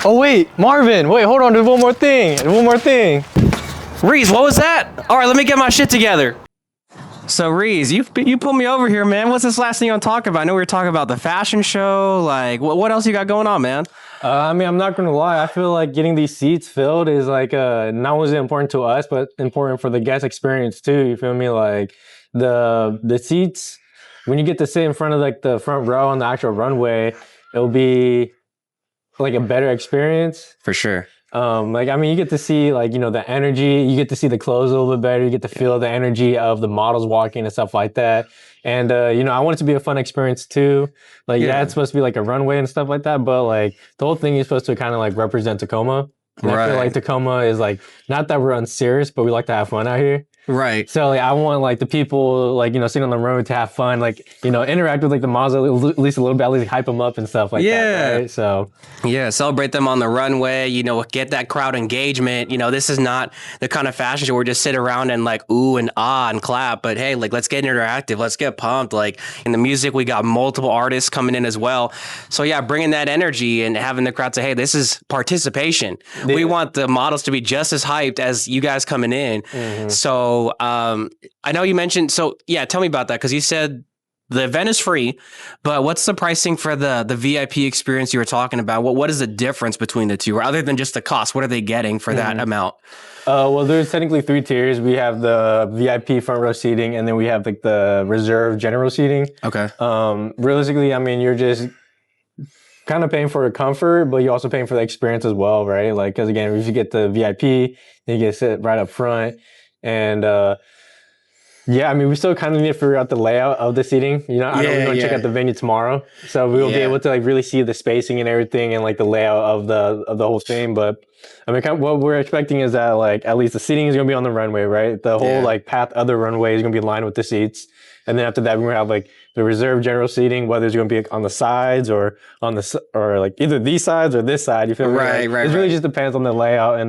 Oh wait, Marvin, wait, hold on, there's one more thing. Reez, what was that? All right, let me get my shit together. So Reez, you pulled me over here, man. What's this last thing you want to talk about? I know we were talking about the fashion show. Like, what else you got going on, man? I mean, I'm not gonna lie, I feel like getting these seats filled is like not only important to us, but important for the guest experience too. You feel me? Like the seats, when you get to sit in front of like the front row on the actual runway, it'll be like a better experience. For sure. Like, I mean, you get to see like, you know, the energy, you get to see the clothes a little bit better, you get to feel the energy of the models walking and stuff like that. And, you know, I want it to be a fun experience too. Like, yeah, it's supposed to be like a runway and stuff like that, but like the whole thing is supposed to kind of like represent Tacoma. And I feel like Tacoma is like, not that we're unserious, but we like to have fun out here. Right. So like, I want like the people like, you know, sitting on the runway to have fun, like, you know, interact with like the models at least a little bit, at least hype them up and stuff like that. Right? So yeah, celebrate them on the runway, you know, get that crowd engagement. You know, this is not the kind of fashion show where we just sit around and like ooh and ah and clap, but hey, like let's get interactive, let's get pumped. Like in the music, we got multiple artists coming in as well. So yeah, bringing that energy and having the crowd say, hey, this is participation. Yeah. We want the models to be just as hyped as you guys coming in. Mm-hmm. So I know you mentioned, so yeah, tell me about that, because you said the event is free, but what's the pricing for the VIP experience you were talking about? What is the difference between the two, or other than just the cost? What are they getting for that amount? Well, there's technically 3 tiers. We have the VIP front row seating, and then we have like the reserve general seating. Okay. Realistically, I mean, you're just kind of paying for the comfort, but you're also paying for the experience as well, right? Like, because again, if you get the VIP, you get to sit right up front. And yeah, I mean, we still kind of need to figure out the layout of the seating. You know, I know we're going to check out the venue tomorrow, so we'll be able to like really see the spacing and everything, and like the layout of the whole thing. But I mean, kind of what we're expecting is that like at least the seating is going to be on the runway, right? The whole like path of the runway is going to be lined with the seats, and then after that, we're going to have like the reserve general seating, whether it's going to be like, on the sides or on the or like either these sides or this side. You feel me? Right. It really just depends on the layout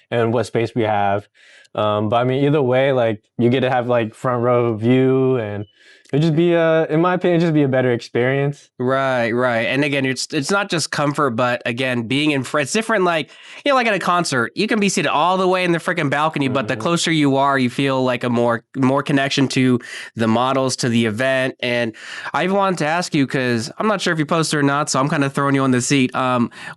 and what space we have. But I mean, either way, like you get to have like front row view, and it'd just be in my opinion, just be a better experience. Right. And again, it's not just comfort, but again, being in front, it's different. Like, you know, like at a concert, you can be seated all the way in the freaking balcony, but the closer you are, you feel like a more connection to the models, to the event. And I even wanted to ask you, because I'm not sure if you posted or not, so I'm kind of throwing you on the seat.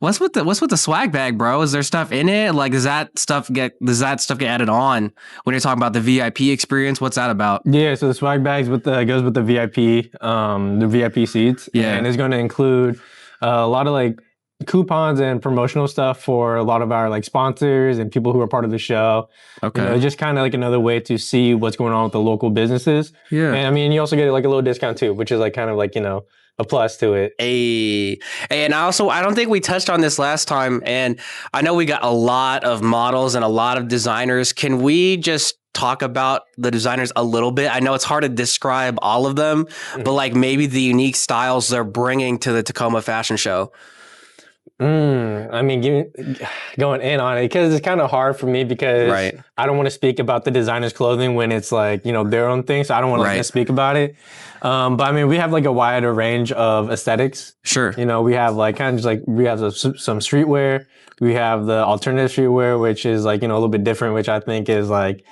What's with the swag bag, bro? Is there stuff in it? Like, does that stuff get added on when you're talking about the VIP experience? What's that about? Yeah, so the swag bags goes with the VIP seats. Yeah, and it's going to include a lot of like coupons and promotional stuff for a lot of our like sponsors and people who are part of the show. Okay, you know, just kind of like another way to see what's going on with the local businesses. Yeah, and I mean, you also get like a little discount too, which is like kind of like, you know, a plus to it. And also, I don't think we touched on this last time, and I know we got a lot of models and a lot of designers. Can we just talk about the designers a little bit? I know it's hard to describe all of them, but like maybe the unique styles they're bringing to the Tacoma Fashion Show. I mean, going in on it, because it's kind of hard for me, because I don't want to speak about the designer's clothing when it's like, you know, their own thing. So I don't want to speak about it. But I mean, we have like a wider range of aesthetics. Sure. You know, we have like kind of just like, we have some streetwear. We have the alternative streetwear, which is like, you know, a little bit different, which I think is like,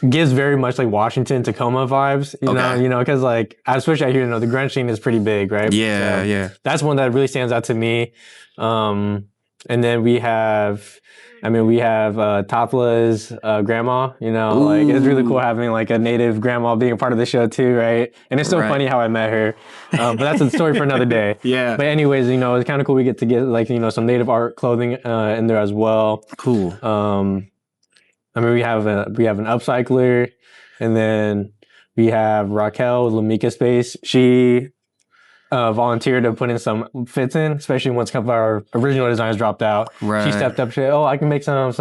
gives very much like Washington, Tacoma vibes, you know, because like, especially out here, you know, the grunge scene is pretty big, right? Yeah, so that's one that really stands out to me. And then we have Tapla's grandma, you know, like it's really cool having like a native grandma being a part of the show too, right? And it's so funny how I met her, but that's a story for another day. Yeah. But anyways, you know, it's kind of cool we get to get like, you know, some native art clothing in there as well. Cool. I mean, we have an upcycler, and then we have Raquel with Lamika Space. She volunteered to put in some fits in, especially once a couple of our original designs dropped out. Right. She stepped up. She said, "Oh, I can make some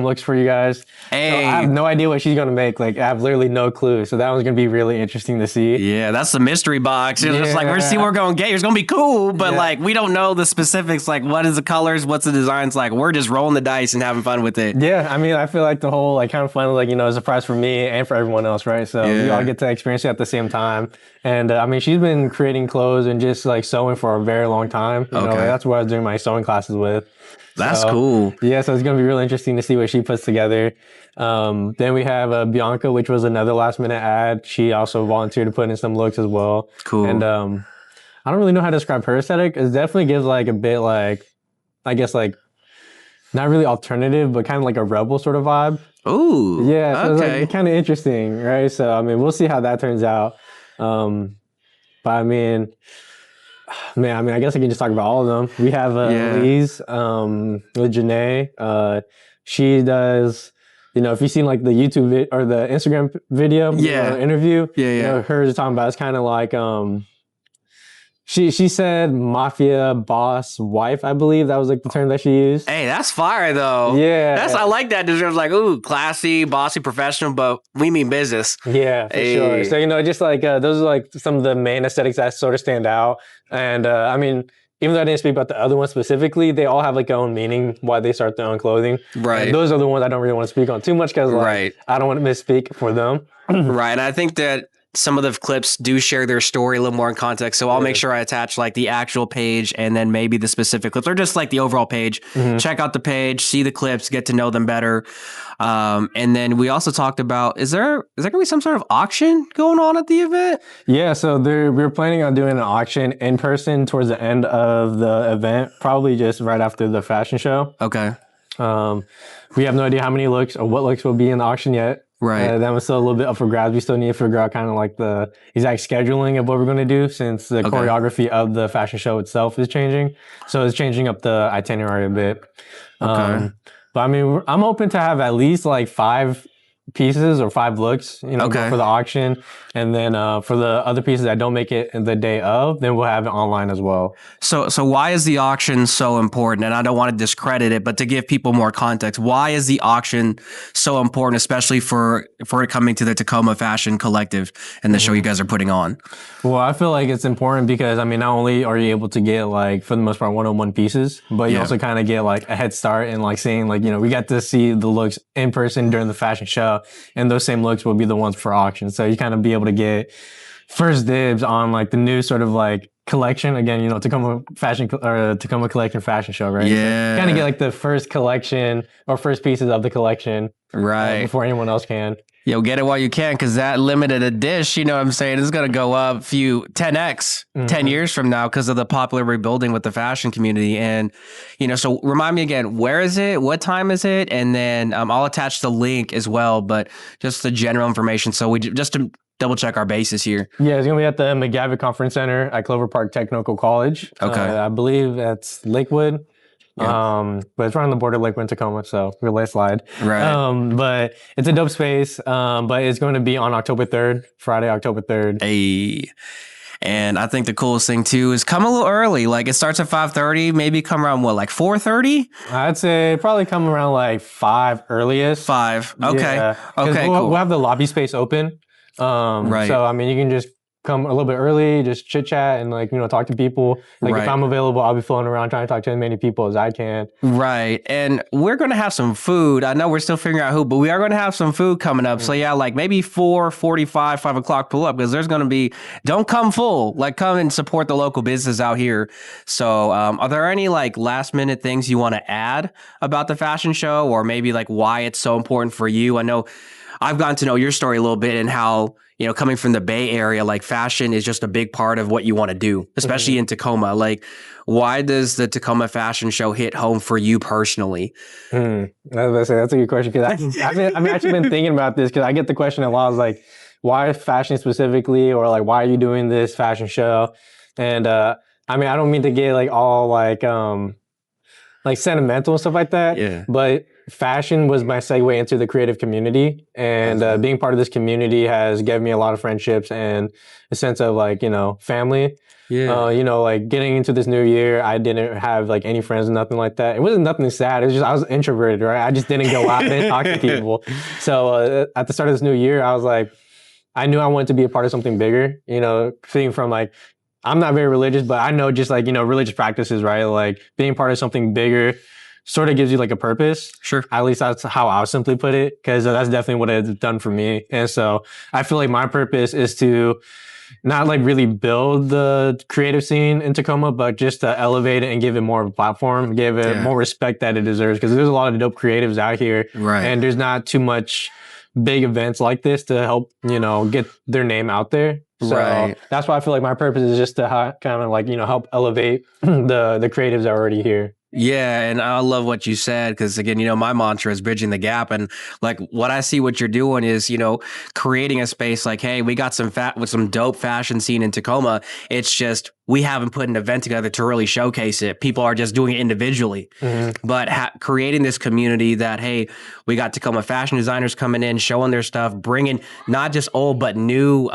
looks for you guys." Hey. So I have no idea what she's gonna make. Like, I have literally no clue. So that one's gonna be really interesting to see. Yeah, that's the mystery box. It's just like, we're see what we're gonna get. It's gonna be cool, but like we don't know the specifics. Like, what is the colors? What's the designs? Like, we're just rolling the dice and having fun with it. Yeah, I mean, I feel like the whole like kind of fun, like, you know, is a surprise for me and for everyone else, right? So we all get to experience it at the same time. And I mean, she's been creating clothes and been just like sewing for a very long time. You know, like, that's what I was doing my sewing classes with. That's cool. Yeah, so it's gonna be really interesting to see what she puts together. Then we have Bianca, which was another last minute ad. She also volunteered to put in some looks as well. Cool. And I don't really know how to describe her aesthetic. It definitely gives like a bit like, I guess like, not really alternative, but kind of like a rebel sort of vibe. Ooh. Yeah, so it's like kind of interesting, right? So I mean, we'll see how that turns out. But I mean, I guess I can just talk about all of them. We have Reez with Janae. She does, you know, if you've seen like the YouTube or the Instagram video interview, you know, her just talking about, it's kind of like she said mafia boss wife, I believe that was like the term that she used. Hey, that's fire though. Yeah, I like that. There's like, ooh, classy, bossy, professional, but we mean business. Yeah, for sure. So, you know, just like those are like some of the main aesthetics that sort of stand out. And I mean, even though I didn't speak about the other ones specifically, they all have like their own meaning why they start their own clothing. Right. And those are the ones I don't really want to speak on too much because like I don't want to misspeak for them. Right. And I think that some of the clips do share their story a little more in context. So I'll make sure I attach like the actual page and then maybe the specific clips or just like the overall page. Check out the page, see the clips, get to know them better. And then we also talked about, is there going to be some sort of auction going on at the event? Yeah. So we're planning on doing an auction in person towards the end of the event, probably just right after the fashion show. Okay. We have no idea how many looks or what looks will be in the auction yet. Right. That was still a little bit up for grabs. We still need to figure out kind of like the exact scheduling of what we're going to do since the choreography of the fashion show itself is changing. So it's changing up the itinerary a bit. But I mean, I'm hoping to have at least like 5 pieces or 5 looks, you know, for the auction. And then for the other pieces that don't make it the day of, then we'll have it online as well. So why is the auction so important? And I don't want to discredit it, but to give people more context, why is the auction so important, especially for it coming to the Tacoma Fashion Collective and the show you guys are putting on? Well, I feel like it's important because, I mean, not only are you able to get like, for the most part, one-on-one pieces, but you also kind of get like a head start and like seeing like, you know, we got to see the looks in person during the fashion show, and those same looks will be the ones for auction. So you kind of be able to get first dibs on like the new sort of like collection. Again, you know, Tacoma Collection fashion show, right? Yeah. So kind of get like the first collection or first pieces of the collection before anyone else can. Yo, get it while you can, because that limited edition, you know what I'm saying, is going to go up 10x 10 years from now because of the popular rebuilding with the fashion community. And, you know, so remind me again, where is it? What time is it? And then I'll attach the link as well, but just the general information. So just to double check our bases here. Yeah, it's going to be at the McGavitt Conference Center at Clover Park Technical College. Okay. I believe that's Lakewood. But it's right on the border of Lakewood and Tacoma, so we'll let it slide. Right. But it's a dope space. But it's going to be on October 3rd, Friday, October 3rd. Hey. And I think the coolest thing too is come a little early. Like it starts at 5:30, maybe come around like 4:30? I'd say probably come around like 5 earliest. 5. Okay. Yeah. Okay, cool. cool. We'll have the lobby space open. Right. So, I mean, you can just come a little bit early, just chit chat and like, you know, talk to people. Like if I'm available, I'll be floating around trying to talk to as many people as I can. Right. And we're going to have some food. I know we're still figuring out who, but we are going to have some food coming up. So yeah, like maybe 4:45, 5 o'clock pull up, because there's going to be, don't come full, like come and support the local business out here. So are there any like last minute things you want to add about the fashion show, or maybe like why it's so important for you? I know I've gotten to know your story a little bit and how, you know, coming from the Bay Area, like fashion is just a big part of what you want to do, especially in Tacoma. Like, why does the Tacoma Fashion Show hit home for you personally? That's a good question, because I've actually been thinking about this, because I get the question a lot. I was like, why fashion specifically, or like, why are you doing this fashion show? And I mean, I don't mean to get like all like sentimental and stuff like that. Yeah. But fashion was my segue into the creative community, and being part of this community has given me a lot of friendships and a sense of like, you know, family. Yeah. You know, like getting into this new year, I didn't have like any friends, nothing like that. It wasn't nothing sad. It was just, I was introverted, right? I just didn't go out and talk to people. So at the start of this new year, I was like, I knew I wanted to be a part of something bigger, you know, seeing from like, I'm not very religious, but I know just like, you know, religious practices, right? Like being part of something bigger, sort of gives you like a purpose. Sure. At least that's how I'll simply put it, because that's definitely what it's done for me. And so I feel like my purpose is to not like really build the creative scene in Tacoma, but just to elevate it and give it more of a platform, give it more respect that it deserves. Because there's a lot of dope creatives out here, and there's not too much big events like this to help, you know, get their name out there. So that's why I feel like my purpose is just to kind of like, you know, help elevate the creatives that are already here. Yeah, and I love what you said, because again, you know, my mantra is bridging the gap, and like what I see what you're doing is, you know, creating a space like, hey, we got some dope fashion scene in Tacoma. It's just we haven't put an event together to really showcase it. People are just doing it individually, but creating this community that, hey, we got Tacoma fashion designers coming in, showing their stuff, bringing not just old but new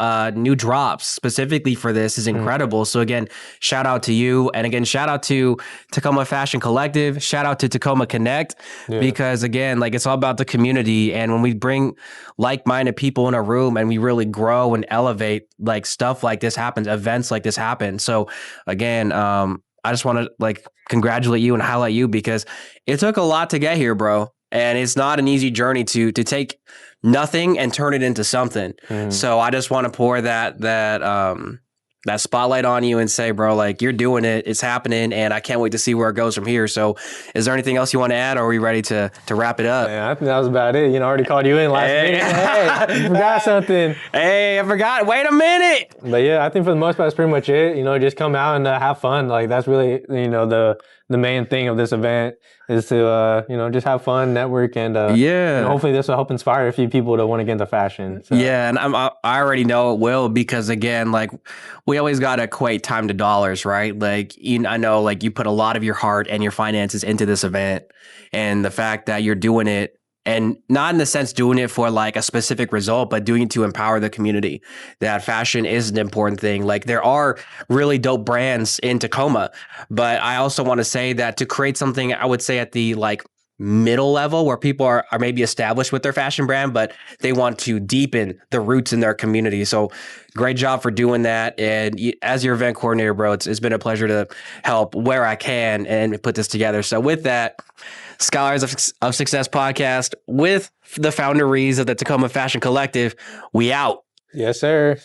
drops specifically for this is incredible. So again, shout out to you, and again, shout out to Tacoma Fashion Collective, shout out to Tacoma Connect, because again, like it's all about the community, and when we bring like-minded people in a room and we really grow and elevate, like stuff like this happens, events like this happen. So again, I just want to like congratulate you and highlight you, because it took a lot to get here, bro. And it's not an easy journey to take nothing and turn it into something. So I just want to pour that spotlight on you and say, bro, like you're doing it, it's happening, and I can't wait to see where it goes from here. So is there anything else you want to add, or are we ready to wrap it up? Yeah, I think that was about it. You know, I already called you in last minute. Hey, you forgot something. Hey, I forgot. Wait a minute. But yeah, I think for the most part, that's pretty much it. You know, just come out and have fun. Like that's really, you know, the main thing of this event is to, you know, just have fun, network, and you know, hopefully this will help inspire a few people to want to get into fashion. So. Yeah, and I already know it will, because again, like we always got to equate time to dollars, right? Like I know like you put a lot of your heart and your finances into this event, and the fact that you're doing it, and not in the sense doing it for like a specific result, but doing it to empower the community, that fashion is an important thing. Like there are really dope brands in Tacoma, but I also want to say that to create something, I would say at the like middle level where people are maybe established with their fashion brand, but they want to deepen the roots in their community. So great job for doing that. And as your event coordinator, bro, it's been a pleasure to help where I can and put this together. So with that, Scholars of Success podcast with the founder Reez of the Tacoma Fashion Collective, we out. Yes, sir.